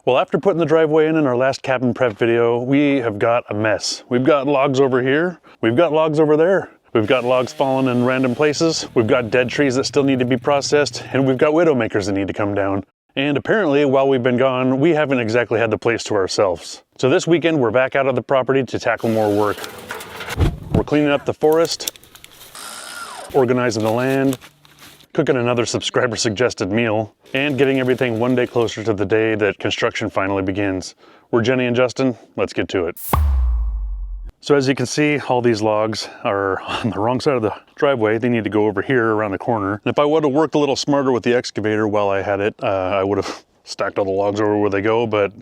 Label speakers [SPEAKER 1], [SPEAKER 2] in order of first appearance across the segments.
[SPEAKER 1] Well, after putting the driveway in our last cabin prep video, we have got a mess. We've got logs over here, we've got logs over there, we've got logs falling in random places, we've got dead trees that still need to be processed, and we've got widow makers that need to come down. And apparently, while we've been gone, we haven't exactly had the place to ourselves. So this weekend, we're back out of the property to tackle more work. We're cleaning up the forest, organizing the land, cooking another subscriber suggested meal, and getting everything one day closer to the day that construction finally begins. We're Jenny and Justin, let's get to it. So as you can see, all these logs are on the wrong side of the driveway. They need to go over here around the corner. And if I would have worked a little smarter with the excavator while I had it, I would have stacked all the logs over where they go, but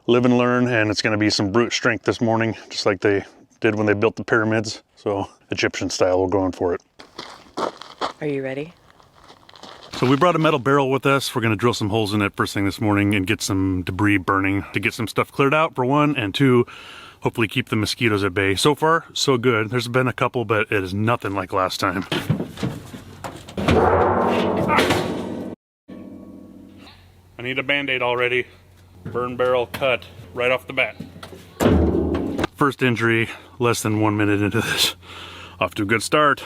[SPEAKER 1] live and learn, and it's gonna be some brute strength this morning, just like they did when they built the pyramids. So Egyptian style, we're going for it.
[SPEAKER 2] Are you ready?
[SPEAKER 1] So we brought a metal barrel with us. We're gonna drill some holes in it first thing this morning and get some debris burning to get some stuff cleared out, for one, and two, hopefully keep the mosquitoes at bay. So far, so good. There's been a couple, but it is nothing like last time. I need a Band-Aid already. Burn barrel cut right off the bat. First injury, less than 1 minute into this. Off to a good start.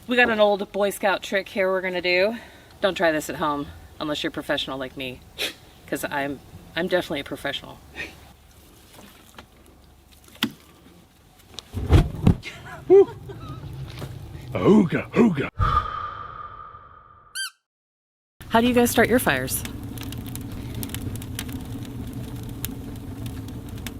[SPEAKER 2] We got an old Boy Scout trick here we're gonna do. Don't try this at home unless you're professional like me, because I'm definitely a professional.
[SPEAKER 1] Ooga, ooga.
[SPEAKER 2] How do you guys start your fires?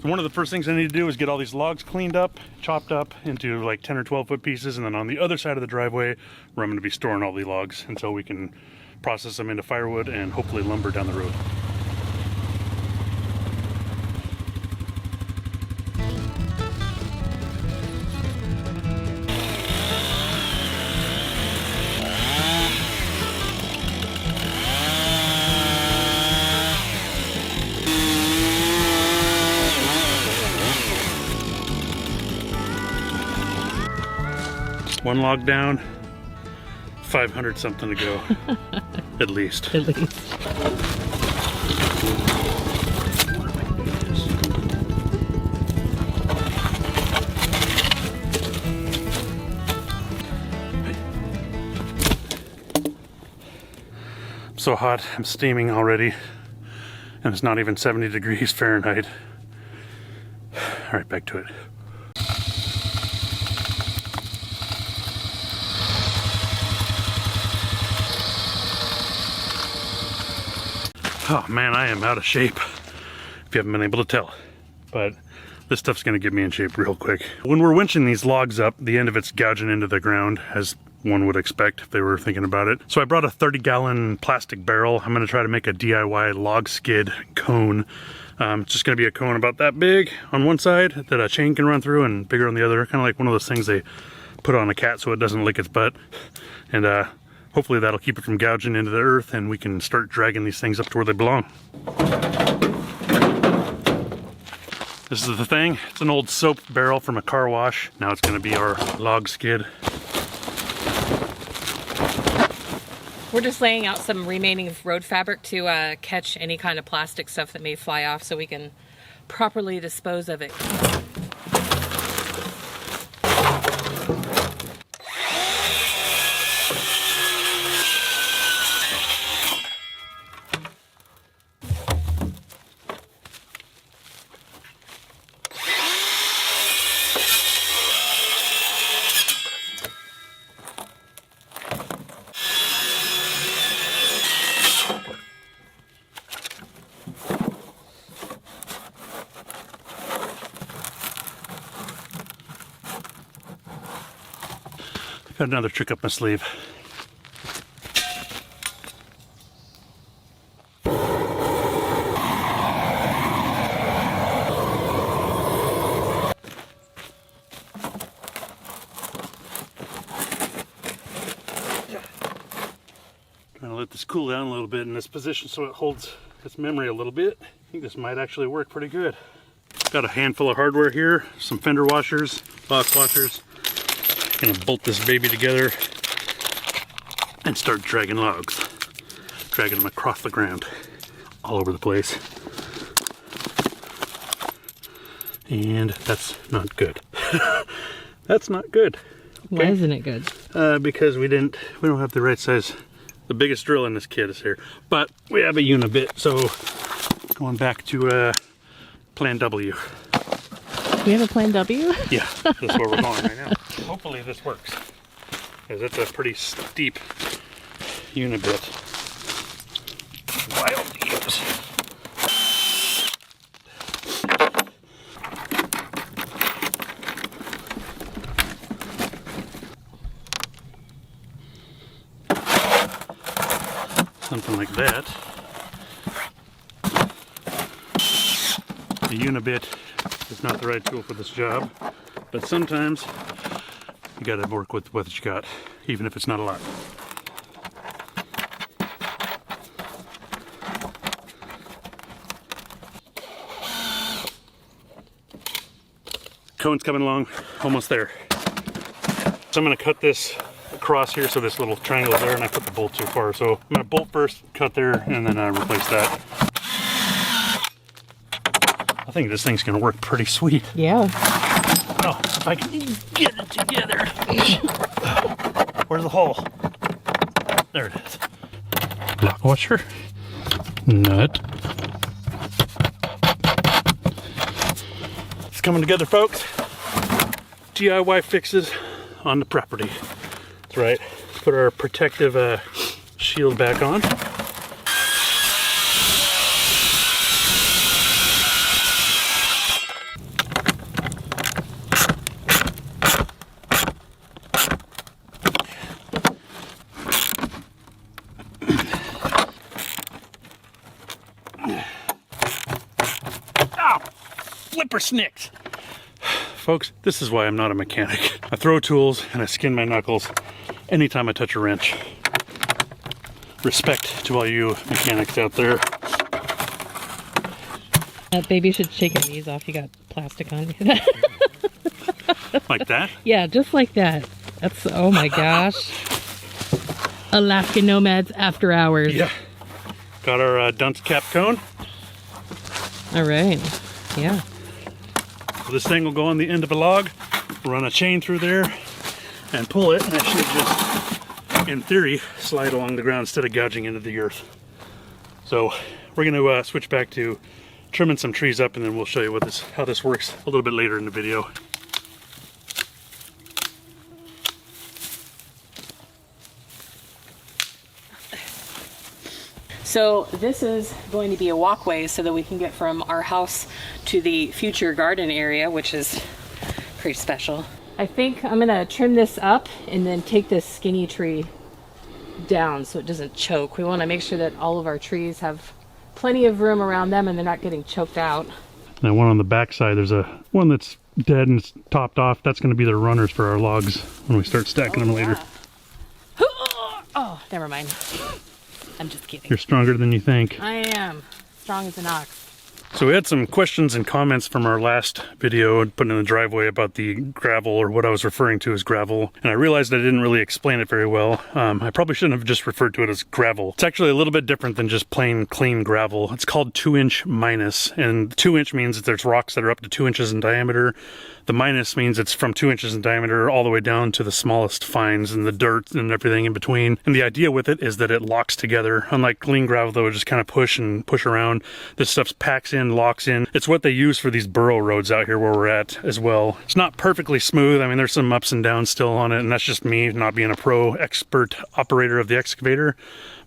[SPEAKER 1] So one of the first things I need to do is get all these logs cleaned up, chopped up into like 10 or 12 foot pieces, and then on the other side of the driveway where I'm going to be storing all the logs until we can process them into firewood and hopefully lumber down the road. One log down, 500 something to go, at least.
[SPEAKER 2] At least.
[SPEAKER 1] I'm so hot, I'm steaming already, and it's not even 70 degrees Fahrenheit. All right, back to it. Oh man, I am out of shape, if you haven't been able to tell. But this stuff's gonna get me in shape real quick. When we're winching these logs up, the end of it's gouging into the ground, as one would expect if they were thinking about it. So I brought a 30-gallon plastic barrel. I'm gonna try to make a DIY log skid cone. It's just gonna be a cone about that big on one side that a chain can run through, and bigger on the other. Kind of like one of those things they put on a cat so it doesn't lick its butt. And hopefully that'll keep it from gouging into the earth, and we can start dragging these things up to where they belong. This is the thing. It's an old soap barrel from a car wash. Now it's gonna be our log skid.
[SPEAKER 2] We're just laying out some remaining road fabric to catch any kind of plastic stuff that may fly off so we can properly dispose of it.
[SPEAKER 1] Got another trick up my sleeve. this cool down a little bit in this position so it holds its memory a little bit. I think this might actually work pretty good. Got a handful of hardware here, some fender washers, box washers. Gonna bolt this baby together and start dragging logs. Dragging them across the ground, all over the place. And that's not good. That's not good. Okay?
[SPEAKER 2] Why isn't it good?
[SPEAKER 1] Because we don't have the right size. The biggest drill in this kit is here, but we have a unibit, so going back to plan W.
[SPEAKER 2] We have a plan W?
[SPEAKER 1] Yeah, that's where we're going right now. Hopefully this works, because it's a pretty steep unibit. Wild to use. Something like that. The unibit is not the right tool for this job, but sometimes you gotta work with what you got, even if it's not a lot. Cone's coming along, almost there. So I'm gonna cut this across here so this little triangle is there, and I put the bolt too far. So I'm gonna bolt first, cut there, and then replace that. I think this thing's gonna work pretty sweet.
[SPEAKER 2] Yeah.
[SPEAKER 1] Oh, if I can get it together. Where's the hole? There it is. Lock washer, nut. It's coming together, folks. DIY fixes on the property. That's right. Let's put our protective shield back on. Flipper snicks! Folks, this is why I'm not a mechanic. I throw tools and I skin my knuckles anytime I touch a wrench. Respect to all you mechanics out there.
[SPEAKER 2] Baby should shake your knees off. You got plastic on you.
[SPEAKER 1] Like that?
[SPEAKER 2] Yeah, just like that. That's, oh my gosh. Alaskan Nomads after hours.
[SPEAKER 1] Yeah. Got our dunce cap cone.
[SPEAKER 2] All right. Yeah.
[SPEAKER 1] So this thing will go on the end of a log, run a chain through there, and pull it, and it should just, in theory, slide along the ground instead of gouging into the earth. So we're going to switch back to trimming some trees up, and then we'll show you how this works a little bit later in the video.
[SPEAKER 2] So this is going to be a walkway so that we can get from our house to the future garden area, which is pretty special. I think I'm gonna trim this up and then take this skinny tree down so it doesn't choke. We wanna make sure that all of our trees have plenty of room around them and they're not getting choked out.
[SPEAKER 1] Now one on the back side, there's one that's dead and it's topped off. That's gonna be the runners for our logs when we start stacking them later.
[SPEAKER 2] Oh, never mind. I'm just kidding.
[SPEAKER 1] You're stronger than you think.
[SPEAKER 2] I am. Strong as an ox.
[SPEAKER 1] So we had some questions and comments from our last video put in the driveway about the gravel, or what I was referring to as gravel. And I realized I didn't really explain it very well. I probably shouldn't have just referred to it as gravel. It's actually a little bit different than just plain clean gravel. It's called 2-inch minus, and 2-inch means that there's rocks that are up to 2 inches in diameter. The minus means it's from 2 inches in diameter all the way down to the smallest fines and the dirt and everything in between. And the idea with it is that it locks together. Unlike clean gravel, though, it just kind of push around. This stuff packs in, locks in. It's what they use for these burrow roads out here where we're at as well. It's not perfectly smooth. I mean, there's some ups and downs still on it, and that's just me not being a pro expert operator of the excavator.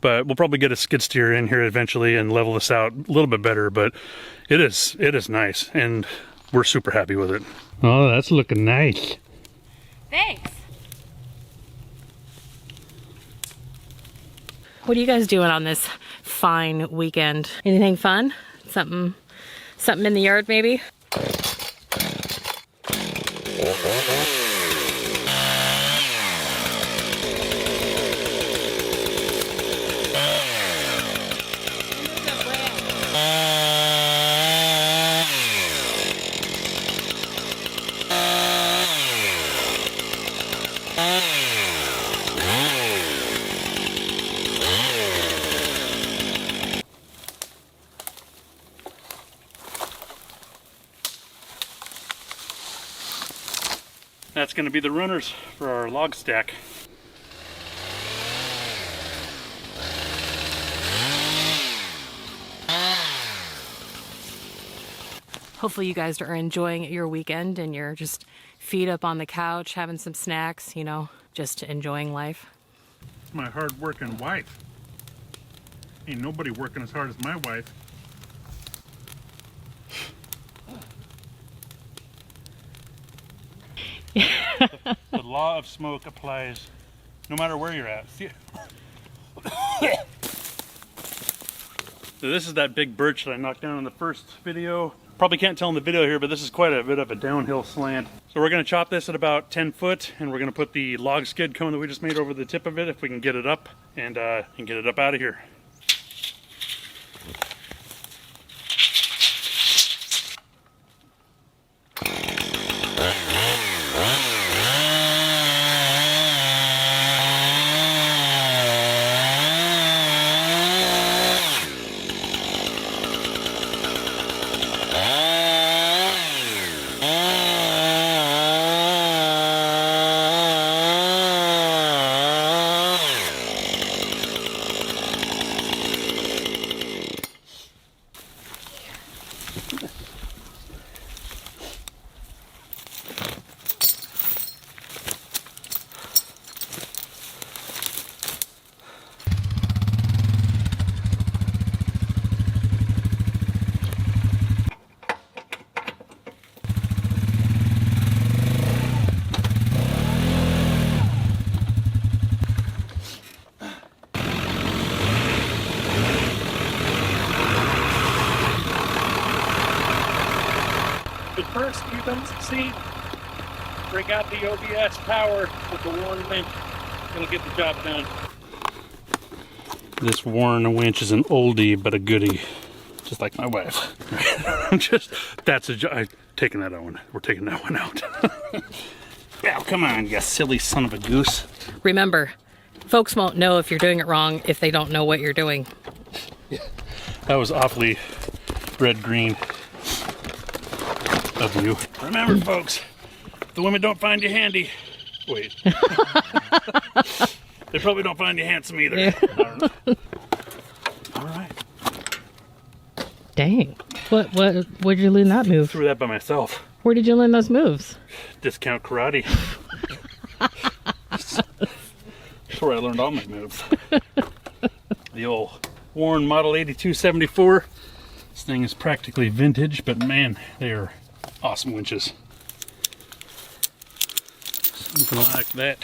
[SPEAKER 1] But we'll probably get a skid steer in here eventually and level this out a little bit better. But it is nice, and we're super happy with it. Oh, that's looking nice.
[SPEAKER 2] Thanks. What are you guys doing on this fine weekend? Anything fun? Something in the yard maybe?
[SPEAKER 1] That's going to be the runners for our log stack.
[SPEAKER 2] Hopefully you guys are enjoying your weekend and you're just feet up on the couch, having some snacks, you know, just enjoying life.
[SPEAKER 1] My hard-working wife. Ain't nobody working as hard as my wife. The law of smoke applies no matter where you're at. So this is that big birch that I knocked down in the first video. Probably can't tell in the video here, but this is quite a bit of a downhill slant. So we're going to chop this at about 10 foot, and we're going to put the log skid cone that we just made over the tip of it, if we can get it up, and get it up out of here. But first, you're going to succeed. Bring out the OBS power with the Warren winch. It'll get the job done. This Warren winch is an oldie but a goodie, just like my wife. That's a job. Taking that one. We're taking that one out. Well, come on, you silly son of a goose.
[SPEAKER 2] Remember, folks won't know if you're doing it wrong if they don't know what you're doing.
[SPEAKER 1] Yeah. That was awfully red-green of you. Remember, folks, if the women don't find you handy. Wait. They probably don't find you handsome either. Yeah. I don't know. All right.
[SPEAKER 2] Dang. Where'd you learn that move?
[SPEAKER 1] Threw that by myself.
[SPEAKER 2] Where did you learn those moves?
[SPEAKER 1] Discount karate. That's where I learned all my moves. The old Warren Model 8274. This thing is practically vintage, but man, they are awesome winches. Something like that.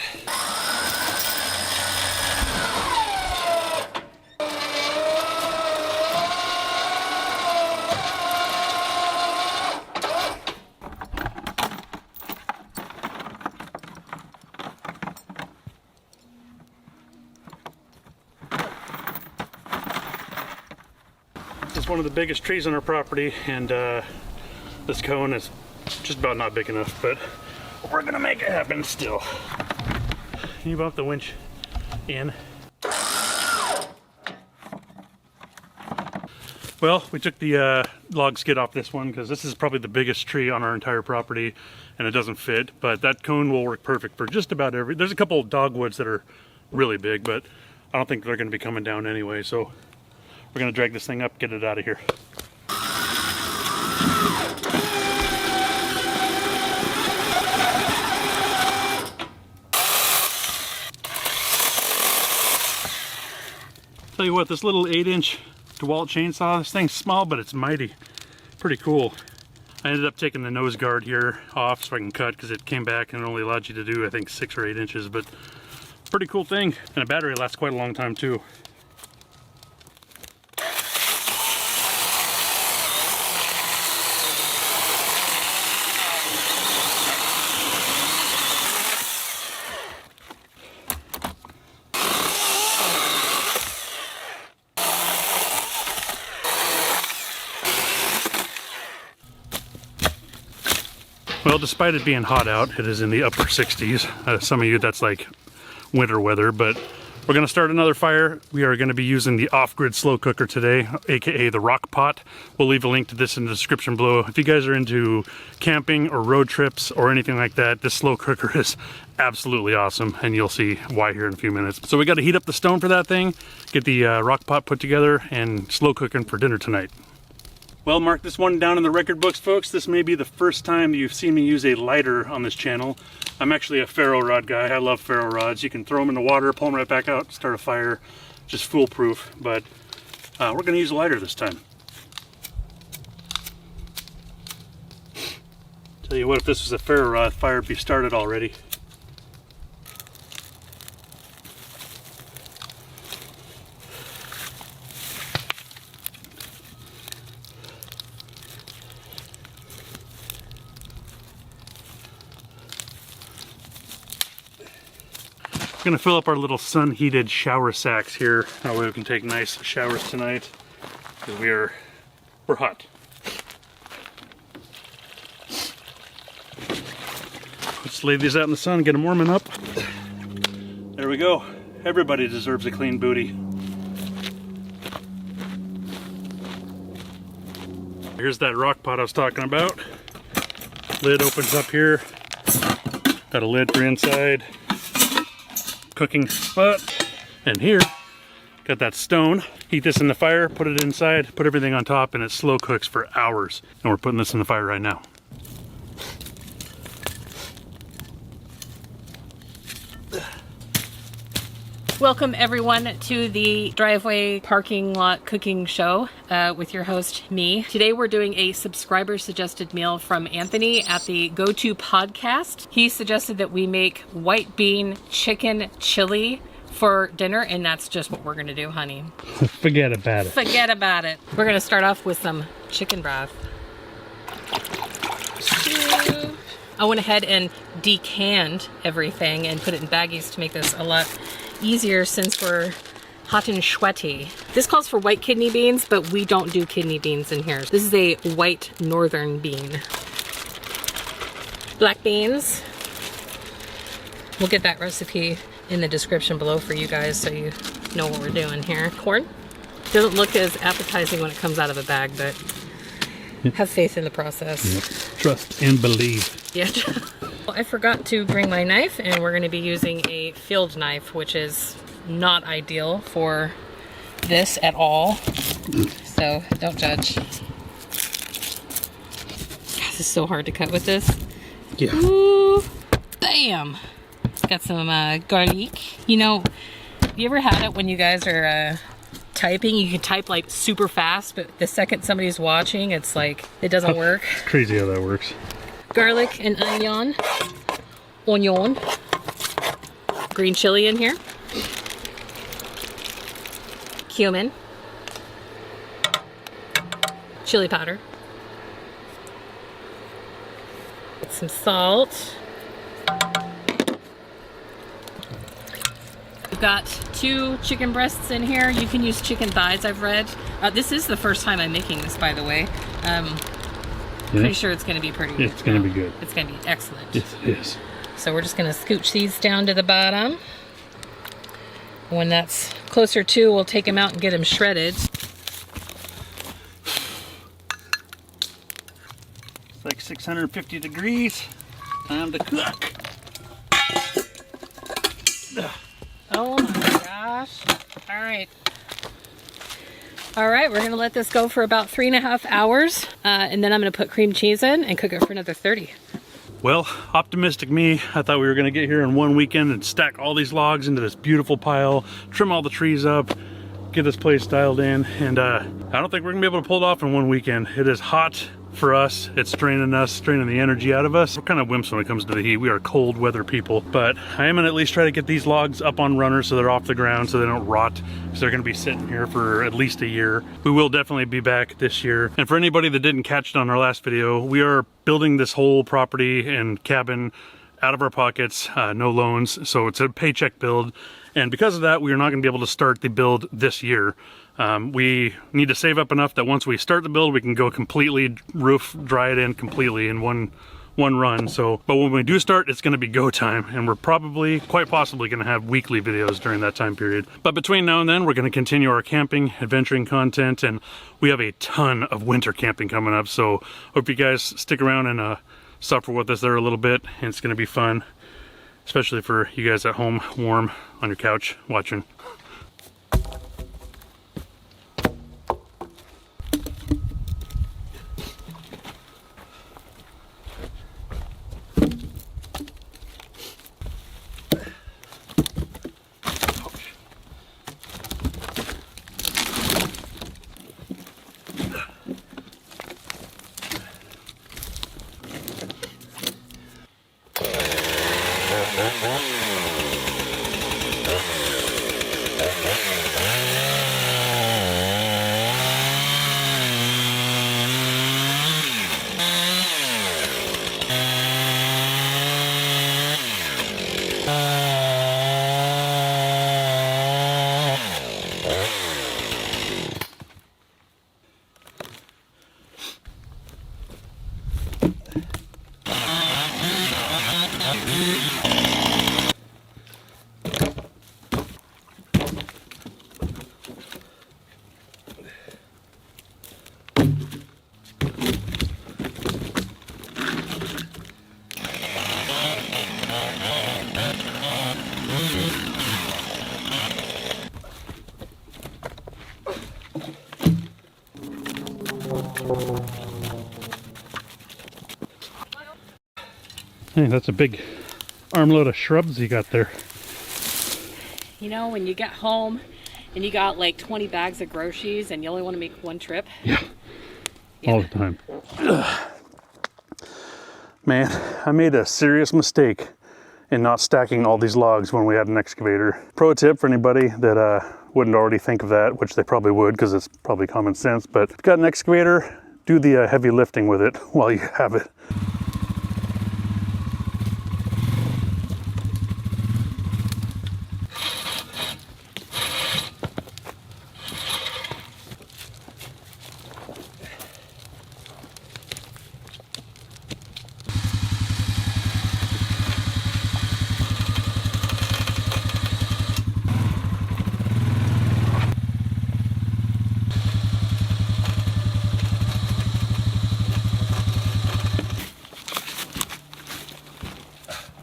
[SPEAKER 1] It's one of the biggest trees on our property, and this cone is just about not big enough, but we're gonna make it happen still. Can you bump the winch in? Well, we took the log skid off this one because this is probably the biggest tree on our entire property, and it doesn't fit, but that cone will work perfect for just about every... There's a couple of dogwoods that are really big, but I don't think they're gonna be coming down anyway, so we're gonna drag this thing up, get it out of here. Tell you what, this little 8-inch DeWalt chainsaw, this thing's small, but it's mighty. Pretty cool. I ended up taking the nose guard here off so I can cut, because it came back and it only allowed you to do, I think, 6 or 8 inches, but pretty cool thing. And a battery lasts quite a long time too. Well, despite it being hot out, it is in the upper 60s. Some of you, that's like winter weather, but We're gonna start another fire. We are gonna be using the off-grid slow cooker today, AKA the Rockpot. We'll leave a link to this in the description below. If you guys are into camping or road trips or anything like that, this slow cooker is absolutely awesome, and you'll see why here in a few minutes. So we gotta heat up the stone for that thing, get the Rockpot put together, and slow cooking for dinner tonight. Well, mark this one down in the record books, folks. This may be the first time you've seen me use a lighter on this channel. I'm actually a ferro rod guy. I love ferro rods. You can throw them in the water, pull them right back out, start a fire. Just foolproof, but we're gonna use a lighter this time. Tell you what, if this was a ferro rod, fire would be started already. We're gonna fill up our little sun-heated shower sacks here. That way we can take nice showers tonight, because we're hot. Let's lay these out in the sun, get them warming up. There we go. Everybody deserves a clean booty. Here's that rock pot I was talking about. Lid opens up here. Got a lid for inside. Cooking spot, and here got that stone. Heat this in the fire, put it inside, put everything on top, and it slow cooks for hours. And we're putting this in the fire right now.
[SPEAKER 2] Welcome everyone to the driveway parking lot cooking show with your host, me. Today we're doing a subscriber suggested meal from Anthony at the Go-To Podcast. He suggested that we make white bean chicken chili for dinner, and that's just what we're gonna do, honey.
[SPEAKER 1] Forget about it.
[SPEAKER 2] Forget about it. We're gonna start off with some chicken broth. I went ahead and decanned everything and put it in baggies to make this a lot easier since we're hot and sweaty. This calls for white kidney beans, but we don't do kidney beans in here. This is a white northern bean. Black beans. We'll get that recipe in the description below for you guys so you know what we're doing here. Corn. Doesn't look as appetizing when it comes out of a bag, but have faith in the process.
[SPEAKER 1] Yep. Trust and believe.
[SPEAKER 2] Yeah. Well, I forgot to bring my knife, and we're going to be using a field knife, which is not ideal for this at all. So don't judge. God, this is so hard to cut with this.
[SPEAKER 1] Yeah.
[SPEAKER 2] Ooh, bam. Got some garlic. You know, have you ever had it when you guys are typing? You can type like super fast, but the second somebody's watching, it's like it doesn't work.
[SPEAKER 1] It's crazy how that works.
[SPEAKER 2] Garlic and onion, green chili in here, cumin, chili powder, some salt. We've got 2 chicken breasts in here. You can use chicken thighs, I've read. This is the first time I'm making this, by the way. Pretty sure it's going to be pretty good.
[SPEAKER 1] It's going to be good.
[SPEAKER 2] It's going to be excellent.
[SPEAKER 1] Yes, it is.
[SPEAKER 2] So we're just going to scooch these down to the bottom. When that's closer to, we'll take them out and get them shredded.
[SPEAKER 1] It's like 650 degrees. Time to cook.
[SPEAKER 2] Oh my gosh. All right. All right, we're gonna let this go for about 3.5 hours, and then I'm gonna put cream cheese in and cook it for another 30.
[SPEAKER 1] Well, optimistic me, I thought we were gonna get here in one weekend and stack all these logs into this beautiful pile, trim all the trees up, get this place dialed in, and I don't think we're gonna be able to pull it off in one weekend. It is hot for us. It's draining us, draining the energy out of us. We're kind of wimps when it comes to the heat. We are cold weather people, but I am gonna at least try to get these logs up on runners so they're off the ground so they don't rot, because they're gonna be sitting here for at least a year. We will definitely be back this year. And for anybody that didn't catch it on our last video, we are building this whole property and cabin out of our pockets, no loans. So it's a paycheck build. And because of that, we are not gonna be able to start the build this year. We need to save up enough that once we start the build, we can go completely roof dry it in completely in one one run. So, but when we do start, it's going to be go time, and we're probably, quite possibly, going to have weekly videos during that time period. But between now and then, we're going to continue our camping, adventuring content, and we have a ton of winter camping coming up. So hope you guys stick around and suffer with us there a little bit, and it's going to be fun, especially for you guys at home, warm on your couch watching. Hey, that's a big armload of shrubs you got there.
[SPEAKER 2] You know, when you get home and you got like 20 bags of groceries and you only want to make one trip.
[SPEAKER 1] Yeah. All the time. Man, I made a serious mistake in not stacking all these logs when we had an excavator. Pro tip for anybody that wouldn't already think of that, which they probably would because it's probably common sense, but if you've got an excavator, do the heavy lifting with it while you have it.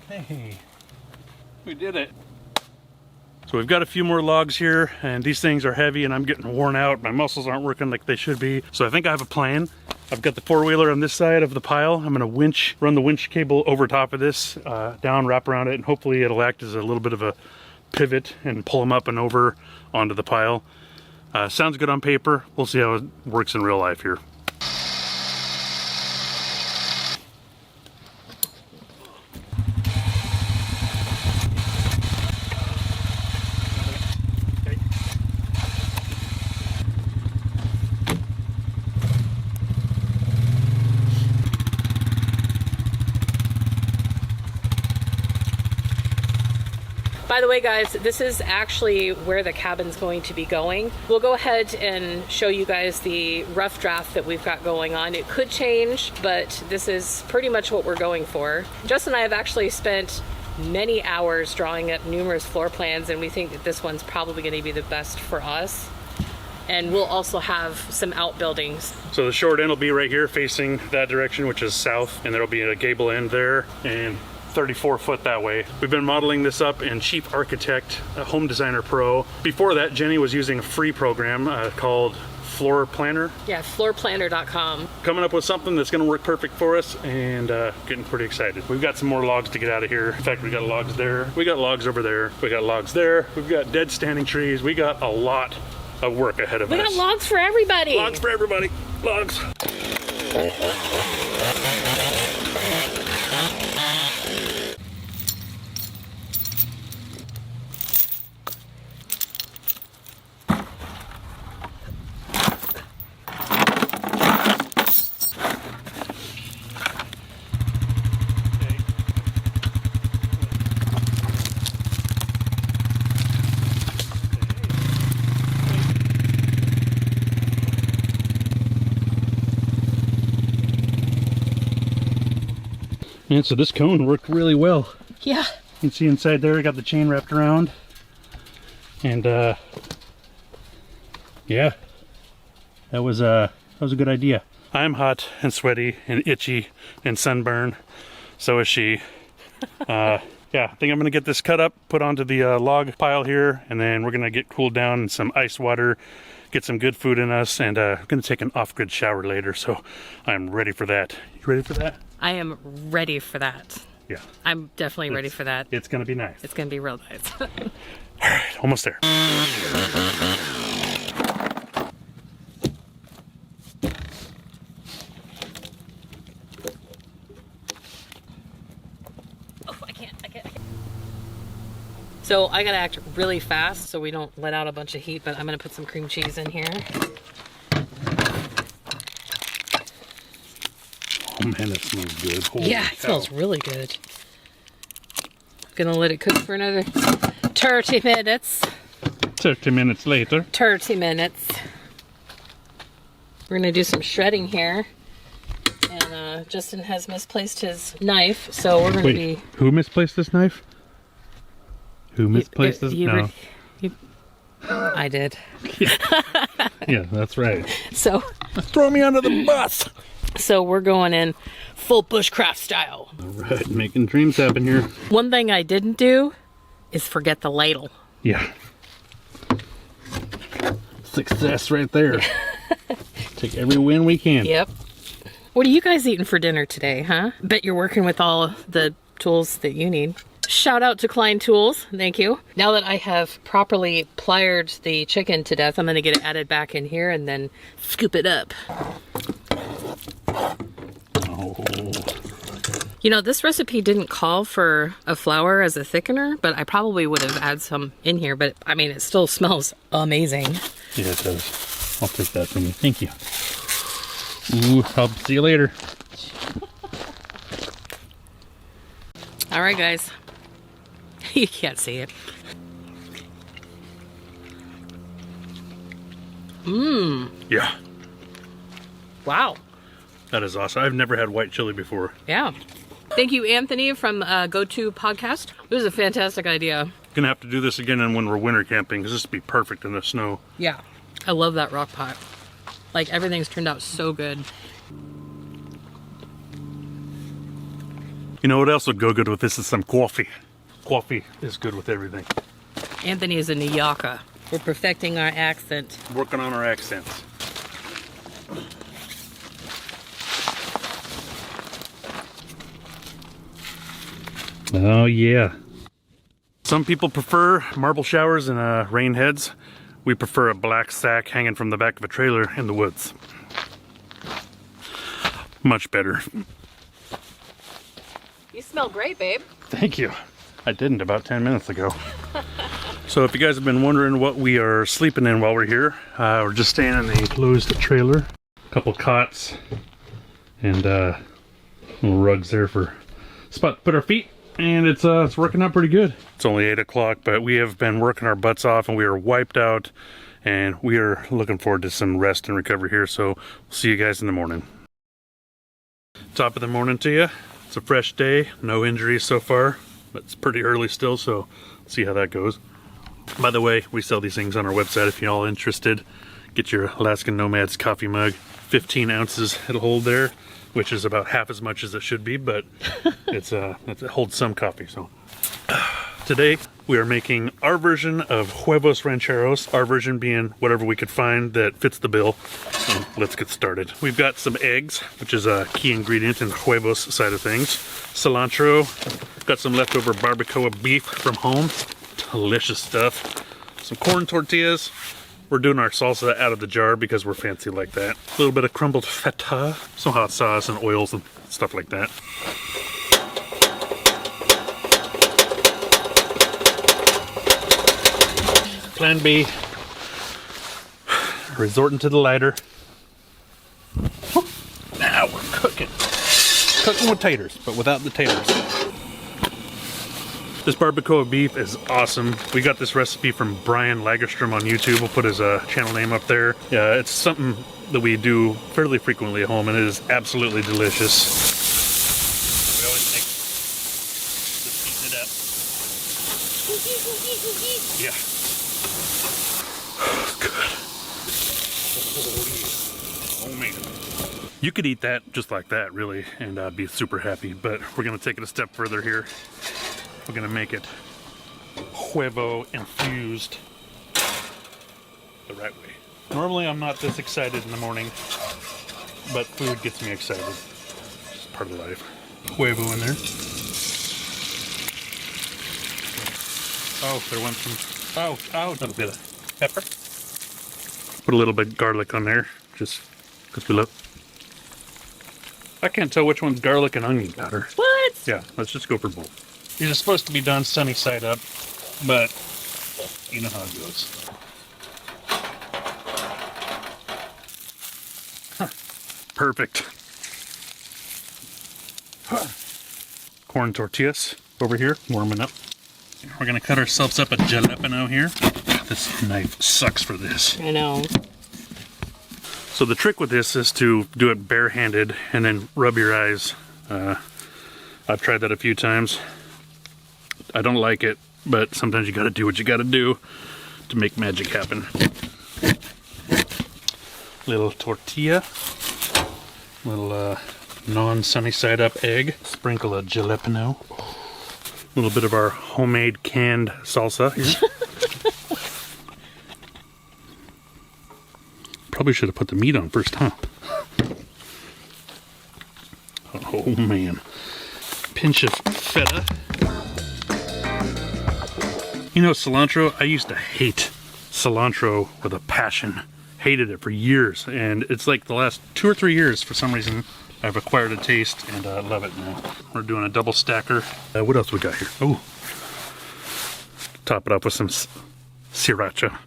[SPEAKER 1] Hey, we did it. So we've got a few more logs here, and these things are heavy and I'm getting worn out. My muscles aren't working like they should be. So I think I have a plan. I've got the four-wheeler on this side of the pile. I'm gonna run the winch cable over top of this, down, wrap around it, and hopefully it'll act as a little bit of a pivot and pull them up and over onto the pile. Sounds good on paper. We'll see how it works in real life here.
[SPEAKER 2] By the way, guys, this is actually where the cabin's going to be going. We'll go ahead and show you guys the rough draft that we've got going on. It could change, but this is pretty much what we're going for. Justin and I have actually spent many hours drawing up numerous floor plans, and we think that this one's probably going to be the best for us. And we'll also have some outbuildings. So the short end will be right here facing that direction, which is south, and there'll be a gable end there, and 34 foot that way. We've been modeling this up in Chief Architect, Home Designer Pro. Before that, Jenny was using a free program called Floor Planner. Yeah, floorplanner.com. Coming up with something that's gonna work perfect for us, and getting pretty excited. We've got some more logs to get out of here. In fact, we got logs there. We got logs over there. We got logs there. We've got dead standing trees. We got a lot of work ahead of us. We got logs for everybody. Logs for everybody. Logs.
[SPEAKER 1] And so this cone worked really well.
[SPEAKER 2] Yeah.
[SPEAKER 1] You can see inside there, I got the chain wrapped around. And yeah, that was a good idea. I'm hot and sweaty and itchy and sunburned. So is she. Yeah, I think I'm gonna get this cut up, put onto the log pile here, and then we're gonna get cooled down in some ice water, get some good food in us, and I'm gonna take an off-grid shower later. So I'm ready for that. You ready for that?
[SPEAKER 2] I am ready for that.
[SPEAKER 1] Yeah.
[SPEAKER 2] I'm definitely ready for that.
[SPEAKER 1] It's gonna be nice.
[SPEAKER 2] It's gonna be real nice.
[SPEAKER 1] All right, almost there.
[SPEAKER 2] So I gotta act really fast so we don't let out a bunch of heat, but I'm gonna put some cream cheese in here.
[SPEAKER 1] Oh man, that smells good. Holy
[SPEAKER 2] Yeah, it
[SPEAKER 1] cow.
[SPEAKER 2] smells really good. Gonna let it cook for another 30 minutes.
[SPEAKER 1] 30 minutes later.
[SPEAKER 2] 30 minutes. We're gonna do some shredding here. And Justin has misplaced his knife, so we're gonna be...
[SPEAKER 1] Who misplaced this knife? Who misplaced this? No.
[SPEAKER 2] I did.
[SPEAKER 1] Yeah, that's right.
[SPEAKER 2] So
[SPEAKER 1] Throw me under the bus!
[SPEAKER 2] So we're going in full bushcraft style.
[SPEAKER 1] All right, making dreams happen here.
[SPEAKER 2] One thing I didn't do is forget the ladle.
[SPEAKER 1] Yeah. Success right there. Take every win we can.
[SPEAKER 2] Yep. What are you guys eating for dinner today, huh? Bet you're working with all the tools that you need. Shout out to Klein Tools. Thank you. Now that I have properly plied the chicken to death, I'm going to get it added back in here and then scoop it up.
[SPEAKER 1] Oh.
[SPEAKER 2] You know, this recipe didn't call for a flour as a thickener, but I probably would have added some in here. But I mean, it still smells amazing.
[SPEAKER 1] Yeah, it does. I'll take that from you. Thank you. Ooh, I'll see you later.
[SPEAKER 2] All right, guys. You can't see it. Mmm.
[SPEAKER 1] Yeah.
[SPEAKER 2] Wow.
[SPEAKER 1] That is awesome. I've never had white chili before.
[SPEAKER 2] Yeah. Thank you, Anthony from Go To Podcast. It was a fantastic idea.
[SPEAKER 1] Gonna have to do this again when we're winter camping, because this would be perfect in the snow.
[SPEAKER 2] Yeah. I love that Rockpot. Like, everything's turned out so good.
[SPEAKER 1] You know what else would go good with this is some coffee. Coffee is good with everything.
[SPEAKER 2] Anthony is a New Yorker. We're perfecting our accent.
[SPEAKER 1] Working on our accents. Oh yeah. Some people prefer marble showers and rain heads. We prefer a black sack hanging from the back of a trailer in the woods. Much better.
[SPEAKER 2] You smell great, babe.
[SPEAKER 1] Thank you. I didn't about 10 minutes ago. So if you guys have been wondering what we are sleeping in while we're here, we're just staying in the closed trailer. A couple cots and little rugs there for spot to put our feet. And it's working out pretty good. It's only 8 o'clock, but we have been working our butts off and we are wiped out. And we are looking forward to some rest and recovery here. So we'll see you guys in the morning. Top of the morning to you. It's a fresh day. No injuries so far. But it's pretty early still, so we'll see how that goes. By the way, we sell these things on our website if you're all interested. Get your Alaskan Nomads coffee mug. 15 ounces it'll hold there, which is about half as much as it should be, but it holds some coffee. So today we are making our version of Huevos Rancheros, our version being whatever we could find that fits the bill. And let's get started. We've got some eggs, which is a key ingredient in the Huevos side of things. Cilantro, got some leftover barbacoa beef from home. Delicious stuff. Some corn tortillas. We're doing our salsa out of the jar because we're fancy like that. A little bit of crumbled feta, some hot sauce and oils and stuff like that. Plan B. Resorting to the lighter. Now we're cooking. Cooking with taters, but without the taters. This barbacoa beef is awesome. We got this recipe from Brian Lagerstrom on YouTube. We'll put his channel name up there. Yeah, it's something that we do fairly frequently at home, and it is absolutely delicious. We always make tighten it up. Yeah. Good. Oh man. You could eat that just like that, really, and be super happy, but we're gonna take it a step further here. We're gonna make it huevo infused the right way. Normally I'm not this excited in the morning, but food gets me excited. It's just part of life. Huevo in there. Oh, there went some, a little bit of pepper. Put a little bit of garlic on there, just because we love. I can't tell which one's garlic and onion powder.
[SPEAKER 2] What?
[SPEAKER 1] Yeah, let's just go for both. These are supposed to be done sunny side up, but you know how it goes. Huh. Perfect. Huh. Corn tortillas over here, warming up. We're gonna cut ourselves up a jalapeno here. This knife sucks for this.
[SPEAKER 2] I know.
[SPEAKER 1] So the trick with this is to do it barehanded and then rub your eyes. I've tried that a few times. I don't like it, but sometimes you gotta do what you gotta do to make magic happen. Little tortilla, little non-sunny side up egg, sprinkle of jalapeno, a little bit of our homemade canned salsa here. Probably should have put the meat on first, huh? Oh man. Pinch of feta. You know, cilantro, I used to hate cilantro with a passion. Hated it for years, and it's like the last 2 or 3 years, for some reason, I've acquired a taste and love it now. We're doing a double stacker. What else we got here? Oh, top it off with some sriracha.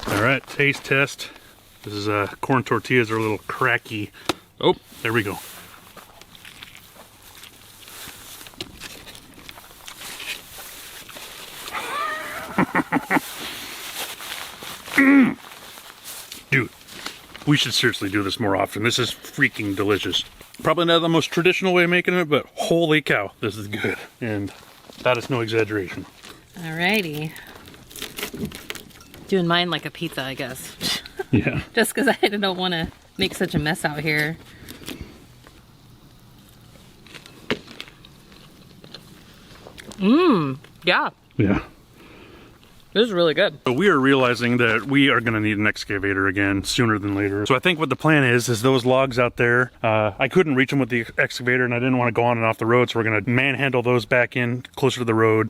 [SPEAKER 1] All right, taste test. This is corn tortillas are a little cracky. Oh, there we go. Dude, we should seriously do this more often. This is freaking delicious. Probably not the most traditional way of making it, but holy cow, this is good. And that is no exaggeration.
[SPEAKER 2] Alrighty. Doing mine like a pizza, I guess.
[SPEAKER 1] Yeah.
[SPEAKER 2] Just because I don't want to make such a mess out here. Yeah.
[SPEAKER 1] Yeah.
[SPEAKER 2] This is really good.
[SPEAKER 1] So we are realizing that we are going to need an excavator again sooner than later. So I think what the plan is those logs out there, I couldn't reach them with the excavator and I didn't want to go on and off the road. So we're going to manhandle those back in closer to the road.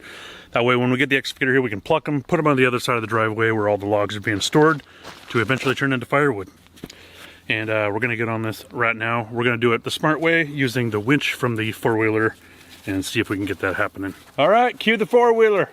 [SPEAKER 1] That way when we get the excavator here, we can pluck them, put them on the other side of the driveway where all the logs are being stored to eventually turn into firewood. And we're going to get on this right now. We're going to do it the smart way using the winch from the four-wheeler and see if we can get that happening. All right, cue the four-wheeler.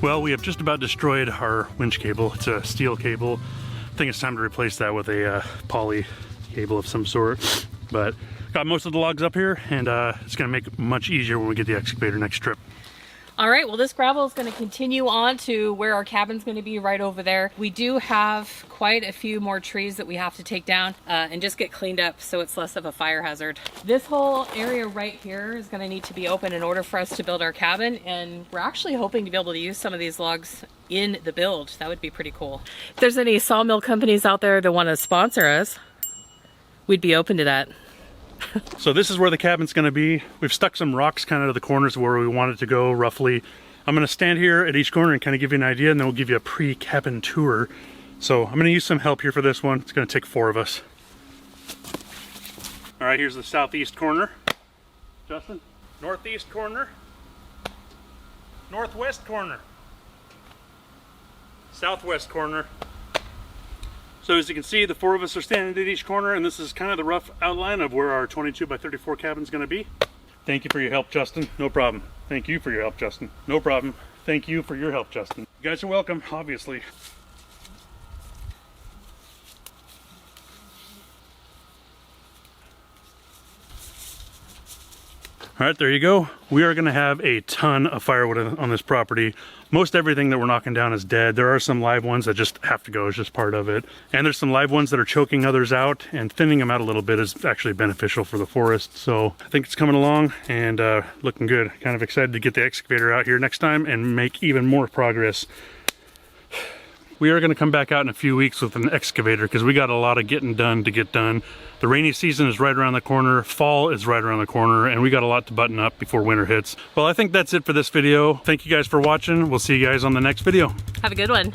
[SPEAKER 1] Well, we have just about destroyed our winch cable. It's a steel cable. I think it's time to replace that with a poly cable of some sort. But got most of the logs up here, and it's gonna make it much easier when we get the excavator next trip.
[SPEAKER 2] All right, well, this gravel is going to continue on to where our cabin's going to be right over there. We do have quite a few more trees that we have to take down and just get cleaned up so it's less of a fire hazard. This whole area right here is going to need to be open in order for us to build our cabin, and we're actually hoping to be able to use some of these logs in the build. That would be pretty cool. If there's any sawmill companies out there that want to sponsor us, we'd be open to that.
[SPEAKER 1] So this is where the cabin's gonna be. We've stuck some rocks kind of to the corners where we want it to go roughly. I'm gonna stand here at each corner and kind of give you an idea, and then we'll give you a pre-cabin tour. So I'm gonna use some help here for this one. It's gonna take 4 of us. All right, here's the southeast corner. Justin, northeast corner, northwest corner, southwest corner. So as you can see, the 4 of us are standing at each corner, and this is kind of the rough outline of where our 22 by 34 cabin is going to be. Thank you for your help, Justin. No problem. Thank you for your help, Justin. No problem. Thank you for your help, Justin. You guys are welcome, obviously. All right, there you go. We are gonna have a ton of firewood on this property. Most everything that we're knocking down is dead. There are some live ones that just have to go, it's just part of it. And there's some live ones that are choking others out, and thinning them out a little bit is actually beneficial for the forest. So I think it's coming along and looking good. Kind of excited to get the excavator out here next time and make even more progress. We are going to come back out in a few weeks with an excavator because we got a lot of getting done to get done. The rainy season is right around the corner, fall is right around the corner, and we got a lot to button up before winter hits. Well, I think that's it for this video. Thank you guys for watching. We'll see you guys on the next video.
[SPEAKER 2] Have a good one.